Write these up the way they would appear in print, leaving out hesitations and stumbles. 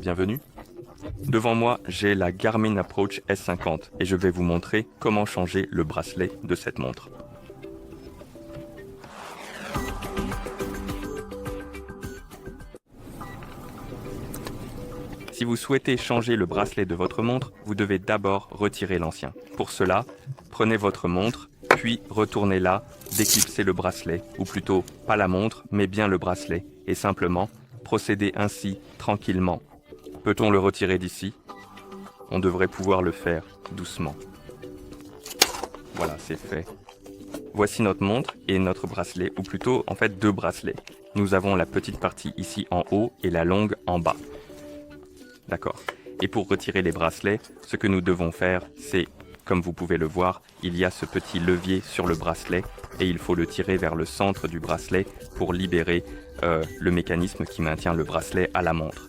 bienvenue. Devant moi, j'ai la Garmin Approach S50 et je vais vous montrer comment changer le bracelet de cette montre. Si vous souhaitez changer le bracelet de votre montre, vous devez d'abord retirer l'ancien. Pour cela, prenez votre montre, puis retournez-la, déclipsez le bracelet, ou plutôt pas la montre, mais bien le bracelet, et simplement procédez ainsi tranquillement. Peut-on le retirer d'ici? On devrait pouvoir le faire doucement. Voilà, c'est fait. Voici notre montre et notre bracelet, ou plutôt en fait deux bracelets. Nous avons la petite partie ici en haut et la longue en bas. D'accord. Et pour retirer les bracelets, ce que nous devons faire, c'est, comme vous pouvez le voir, il y a ce petit levier sur le bracelet et il faut le tirer vers le centre du bracelet pour libérer le mécanisme qui maintient le bracelet à la montre.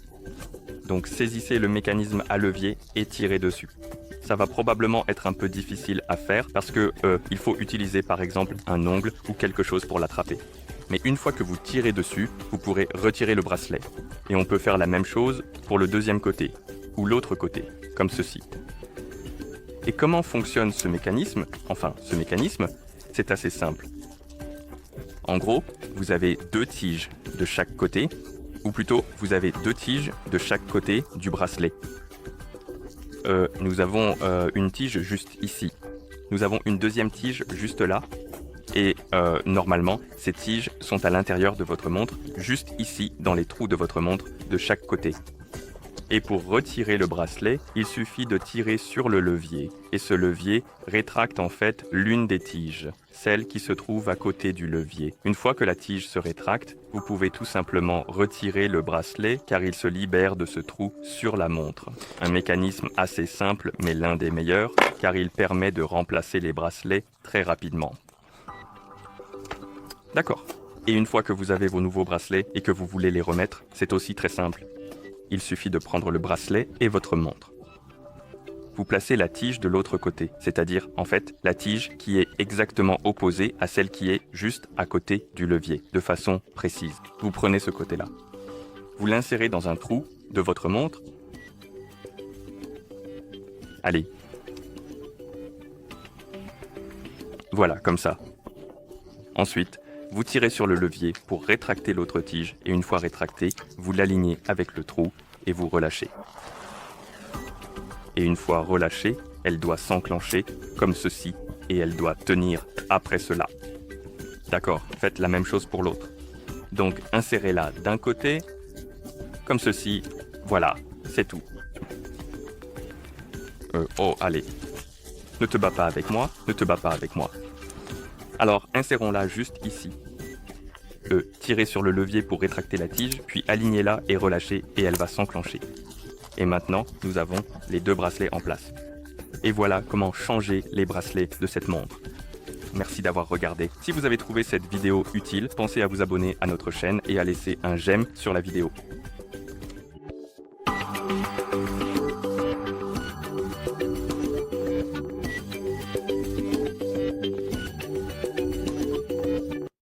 Donc saisissez le mécanisme à levier et tirez dessus. Ça va probablement être un peu difficile à faire parce que il faut utiliser par exemple un ongle ou quelque chose pour l'attraper. Mais une fois que vous tirez dessus, vous pourrez retirer le bracelet. Et on peut faire la même chose pour le deuxième côté, ou l'autre côté, comme ceci. Et comment fonctionne ce mécanisme? Enfin, ce mécanisme, c'est assez simple. En gros, vous avez deux tiges de chaque côté, ou plutôt, vous avez deux tiges de chaque côté du bracelet. Nous avons une tige juste ici. Nous avons une deuxième tige juste là. Et normalement, ces tiges sont à l'intérieur de votre montre, juste ici, dans les trous de votre montre, de chaque côté. Et pour retirer le bracelet, il suffit de tirer sur le levier. Et ce levier rétracte en fait l'une des tiges, celle qui se trouve à côté du levier. Une fois que la tige se rétracte, vous pouvez tout simplement retirer le bracelet car il se libère de ce trou sur la montre. Un mécanisme assez simple mais l'un des meilleurs car il permet de remplacer les bracelets très rapidement. D'accord. Et une fois que vous avez vos nouveaux bracelets et que vous voulez les remettre, c'est aussi très simple. Il suffit de prendre le bracelet et votre montre. Vous placez la tige de l'autre côté, c'est-à-dire, en fait, la tige qui est exactement opposée à celle qui est juste à côté du levier, de façon précise. Vous prenez ce côté-là. Vous l'insérez dans un trou de votre montre. Allez. Voilà, comme ça. Ensuite, vous tirez sur le levier pour rétracter l'autre tige et une fois rétractée, vous l'alignez avec le trou et vous relâchez. Et une fois relâchée, elle doit s'enclencher comme ceci et elle doit tenir après cela. D'accord, faites la même chose pour l'autre. Donc insérez-la d'un côté, comme ceci, voilà, c'est tout. Oh, allez, ne te bats pas avec moi, ne te bats pas avec moi. Alors, insérons-la juste ici. Tirez sur le levier pour rétracter la tige, puis alignez-la et relâchez et elle va s'enclencher. Et maintenant, nous avons les deux bracelets en place. Et voilà comment changer les bracelets de cette montre. Merci d'avoir regardé. Si vous avez trouvé cette vidéo utile, pensez à vous abonner à notre chaîne et à laisser un j'aime sur la vidéo.